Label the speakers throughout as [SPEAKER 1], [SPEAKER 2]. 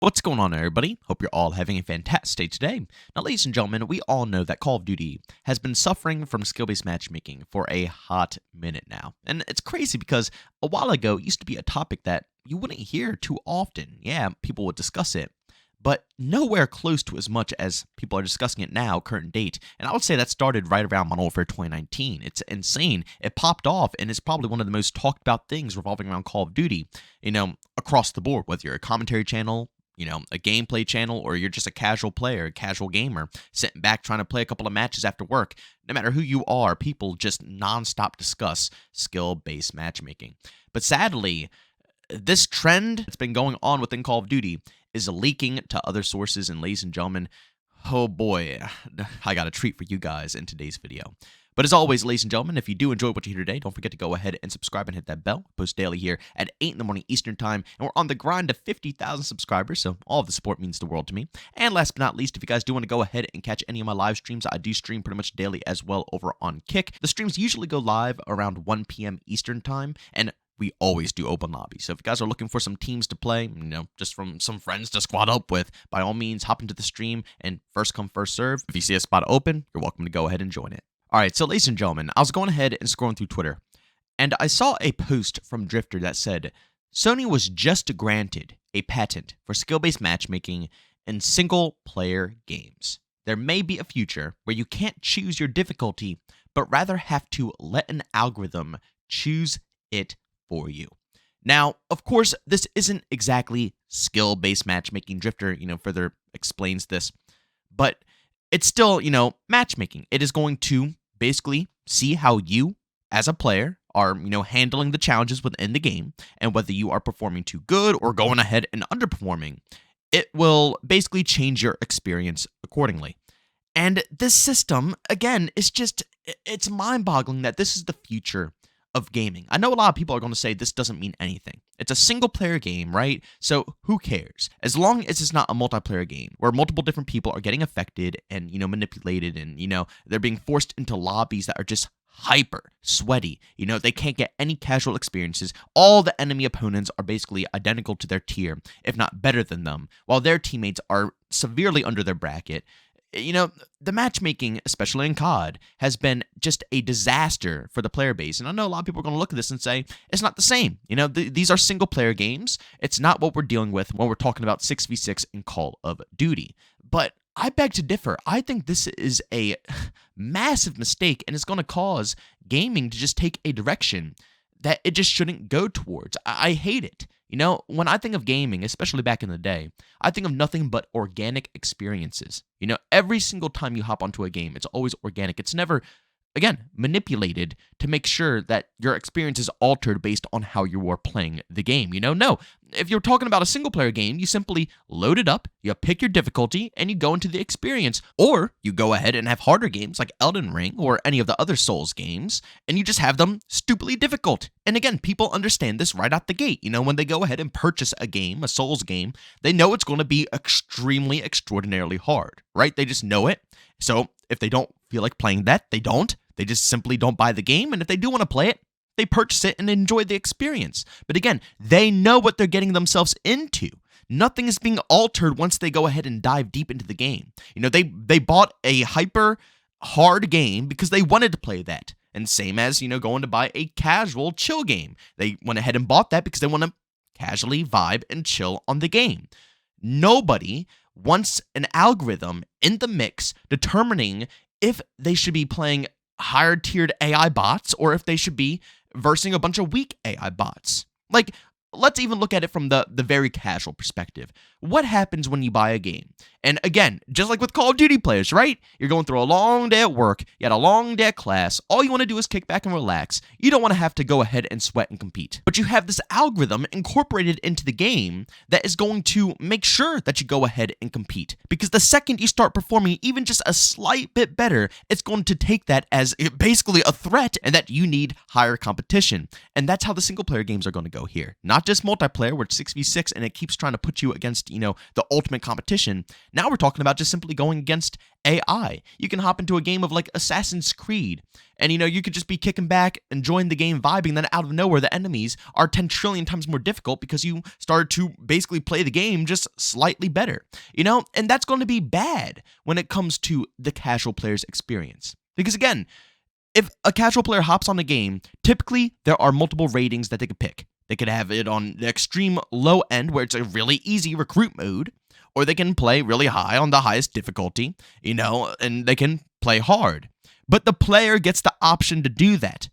[SPEAKER 1] What's going on, everybody? Hope you're all having a fantastic day today. Now, ladies and gentlemen, we all know that Call of Duty has been suffering from skill-based matchmaking for a hot minute now. And it's crazy because a while ago, it used to be a topic that you wouldn't hear too often. Yeah, people would discuss it, but nowhere close to as much as people are discussing it now, current date. And I would say that started right around Modern Warfare 2019. It's insane. It popped off, and it's probably one of the most talked about things revolving around Call of Duty, across the board, whether you're a commentary channel, a gameplay channel, or you're just a casual player, a casual gamer, sitting back trying to play a couple of matches after work. No matter who you are, people just nonstop discuss skill-based matchmaking. But sadly, this trend that's been going on within Call of Duty is leaking to other sources, and ladies and gentlemen, oh boy, I got a treat for you guys in today's video. But as always, ladies and gentlemen, if you do enjoy what you hear today, don't forget to go ahead and subscribe and hit that bell. I post daily here at 8 in the morning Eastern Time, and we're on the grind to 50,000 subscribers, so all of the support means the world to me. And last but not least, if you guys do want to go ahead and catch any of my live streams, I do stream pretty much daily as well over on Kick. The streams usually go live around 1 p.m. Eastern Time, and we always do open lobby. So if you guys are looking for some teams to play, just from some friends to squad up with, by all means, hop into the stream and first come, first serve. If you see a spot open, you're welcome to go ahead and join it. All right, so ladies and gentlemen, I was going ahead and scrolling through Twitter, and I saw a post from Drifter that said, Sony was just granted a patent for skill-based matchmaking in single-player games. There may be a future where you can't choose your difficulty, but rather have to let an algorithm choose it for you. Now, of course, this isn't exactly skill-based matchmaking. Drifter, further explains this, but it's still, matchmaking. It is going to basically see how you, as a player, are, handling the challenges within the game, and whether you are performing too good or going ahead and underperforming. It will basically change your experience accordingly. And this system, again, it's mind-boggling that this is the future of gaming. I know a lot of people are going to say this doesn't mean anything. It's a single-player game, right? So who cares? As long as it's not a multiplayer game where multiple different people are getting affected and, manipulated and, they're being forced into lobbies that are just hyper sweaty. They can't get any casual experiences. All the enemy opponents are basically identical to their tier, if not better than them, while their teammates are severely under their bracket. The matchmaking, especially in COD, has been just a disaster for the player base. And I know a lot of people are going to look at this and say, it's not the same. These are single-player games. It's not what we're dealing with when we're talking about 6v6 in Call of Duty. But I beg to differ. I think this is a massive mistake, and it's going to cause gaming to just take a direction that it just shouldn't go towards. I hate it. When I think of gaming, especially back in the day, I think of nothing but organic experiences. Every single time you hop onto a game, it's always organic. It's never, again, manipulated to make sure that your experience is altered based on how you are playing the game. No. If you're talking about a single-player game, you simply load it up, you pick your difficulty, and you go into the experience. Or you go ahead and have harder games like Elden Ring or any of the other Souls games, and you just have them stupidly difficult. And again, people understand this right out the gate. When they go ahead and purchase a game, a Souls game, they know it's going to be extremely, extraordinarily hard, right? They just know it. So if they don't feel like playing that, they don't. They just simply don't buy the game. And if they do want to play it, they purchase it and enjoy the experience. But again, they know what they're getting themselves into. Nothing is being altered once they go ahead and dive deep into the game. They bought a hyper hard game because they wanted to play that. And same as, going to buy a casual chill game. They went ahead and bought that because they want to casually vibe and chill on the game. Nobody wants an algorithm in the mix determining if they should be playing higher tiered AI bots or if they should be versing a bunch of weak AI bots. Let's even look at it from the very casual perspective. What happens when you buy a game? And again, just like with Call of Duty players, right? You're going through a long day at work, you had a long day at class, all you want to do is kick back and relax. You don't want to have to go ahead and sweat and compete. But you have this algorithm incorporated into the game that is going to make sure that you go ahead and compete. Because the second you start performing even just a slight bit better, it's going to take that as basically a threat and that you need higher competition. And that's how the single player games are going to go here. Not not just multiplayer where it's 6v6 and it keeps trying to put you against, the ultimate competition. Now we're talking about just simply going against AI. You can hop into a game of like Assassin's Creed and, you could just be kicking back, enjoying the game, vibing. Then out of nowhere, the enemies are 10 trillion times more difficult because you started to basically play the game just slightly better, and that's going to be bad when it comes to the casual player's experience. Because again, if a casual player hops on a game, typically there are multiple ratings that they could pick. They could have it on the extreme low end where it's a really easy recruit mode, or they can play really high on the highest difficulty, and they can play hard. But the player gets the option to do that.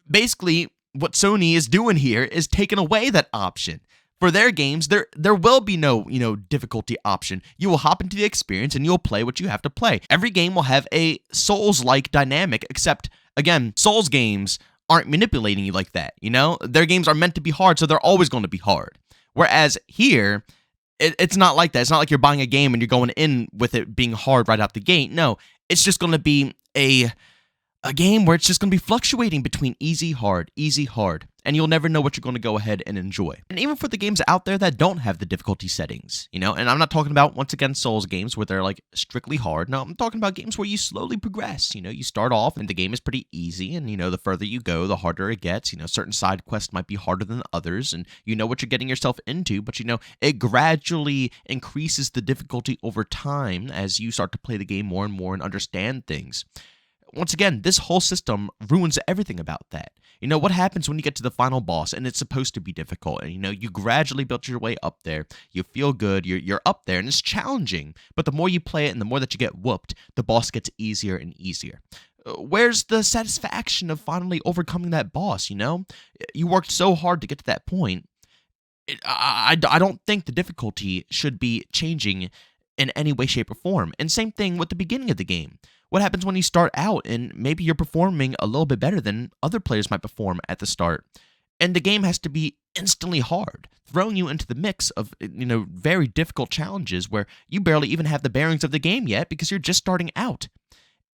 [SPEAKER 1] Basically what Sony is doing here is taking away that option. For their games, there will be no, difficulty option. You will hop into the experience and you'll play what you have to play. Every game will have a Souls-like dynamic, except, again, Souls games aren't manipulating you like that, Their games are meant to be hard, so they're always going to be hard. Whereas here, it's not like that. It's not like you're buying a game and you're going in with it being hard right out the gate. No, it's just going to be a game where it's just going to be fluctuating between easy, hard, and you'll never know what you're going to go ahead and enjoy. And even for the games out there that don't have the difficulty settings, and I'm not talking about, once again, Souls games where they're like strictly hard. No, I'm talking about games where you slowly progress. You start off and the game is pretty easy, and the further you go, the harder it gets. Certain side quests might be harder than others, and you know what you're getting yourself into, but it gradually increases the difficulty over time as you start to play the game more and more and understand things. Once again, this whole system ruins everything about that. What happens when you get to the final boss and it's supposed to be difficult and, you gradually build your way up there. You feel good, you're up there and it's challenging. But the more you play it and the more that you get whooped, the boss gets easier and easier. Where's the satisfaction of finally overcoming that boss, You worked so hard to get to that point. I don't think the difficulty should be changing in any way, shape, or form. And same thing with the beginning of the game. What happens when you start out and maybe you're performing a little bit better than other players might perform at the start? And the game has to be instantly hard, throwing you into the mix of, very difficult challenges where you barely even have the bearings of the game yet because you're just starting out.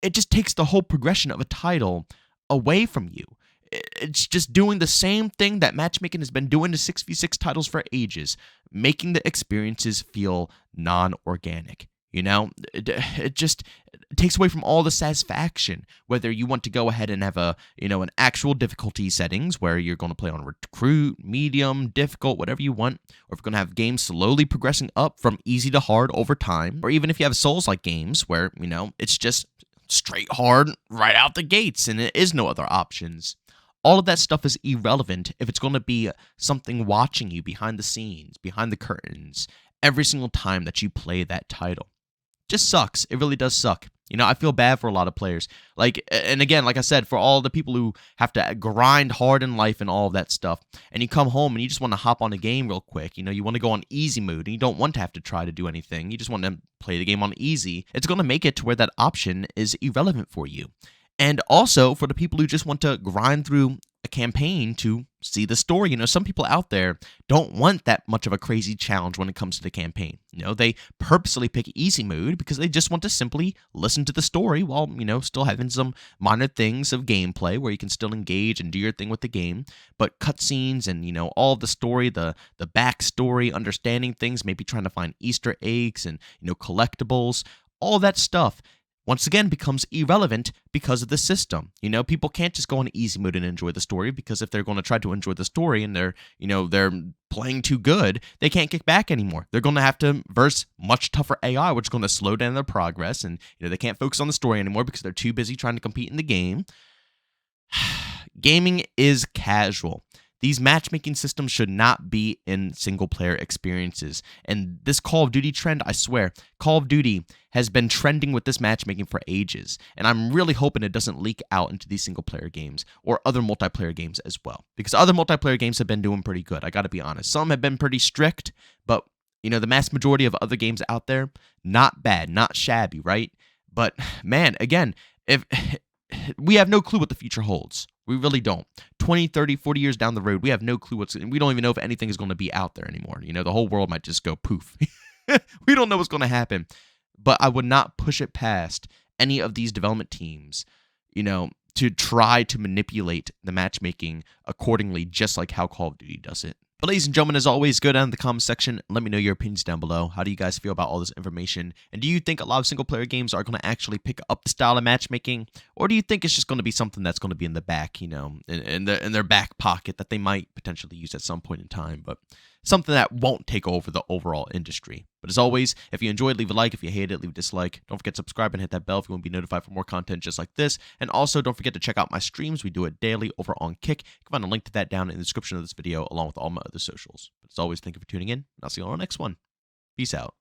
[SPEAKER 1] It just takes the whole progression of a title away from you. It's just doing the same thing that matchmaking has been doing to 6v6 titles for ages, making the experiences feel non-organic. It just takes away from all the satisfaction, whether you want to go ahead and have an actual difficulty settings where you're going to play on recruit, medium, difficult, whatever you want, or if you're going to have games slowly progressing up from easy to hard over time, or even if you have Souls-like games where, it's just straight hard right out the gates and it is no other options. All of that stuff is irrelevant if it's going to be something watching you behind the scenes, behind the curtains, every single time that you play that title. Just sucks. It really does suck. I feel bad for a lot of players. And again, like I said, for all the people who have to grind hard in life and all of that stuff, and you come home and you just want to hop on a game real quick, you want to go on easy mode, and you don't want to have to try to do anything. You just want to play the game on easy. It's going to make it to where that option is irrelevant for you. And also for the people who just want to grind through a campaign to see the story. Some people out there don't want that much of a crazy challenge when it comes to the campaign. They purposely pick easy mode because they just want to simply listen to the story while, still having some minor things of gameplay where you can still engage and do your thing with the game. But cutscenes and, all of the story, the backstory, understanding things, maybe trying to find Easter eggs and, collectibles, all that stuff once again becomes irrelevant because of the system. People can't just go on easy mode and enjoy the story, because if they're going to try to enjoy the story and they're playing too good, they can't kick back anymore. They're going to have to verse much tougher AI, which is going to slow down their progress, and they can't focus on the story anymore because they're too busy trying to compete in the game. Gaming is casual. These matchmaking systems should not be in single-player experiences. And this Call of Duty trend, I swear, Call of Duty has been trending with this matchmaking for ages. And I'm really hoping it doesn't leak out into these single-player games or other multiplayer games as well. Because other multiplayer games have been doing pretty good, I gotta be honest. Some have been pretty strict, but, the mass majority of other games out there, not bad, not shabby, right? But, man, again, if we have no clue what the future holds. We really don't. 20, 30, 40 years down the road, we have no clue we don't even know if anything is going to be out there anymore. The whole world might just go poof. We don't know what's going to happen. But I would not push it past any of these development teams, to try to manipulate the matchmaking accordingly, just like how Call of Duty does it. But ladies and gentlemen, as always, go down in the comment section. Let me know your opinions down below. How do you guys feel about all this information? And do you think a lot of single-player games are going to actually pick up the style of matchmaking? Or do you think it's just going to be something that's going to be in the back, in their back pocket that they might potentially use at some point in time, but something that won't take over the overall industry? But as always, if you enjoyed, leave a like. If you hate it, leave a dislike. Don't forget to subscribe and hit that bell if you want to be notified for more content just like this. And also, don't forget to check out my streams. We do it daily over on Kick. You can find a link to that down in the description of this video, along with all my other socials. But as always, thank you for tuning in, and I'll see you on the next one. Peace out.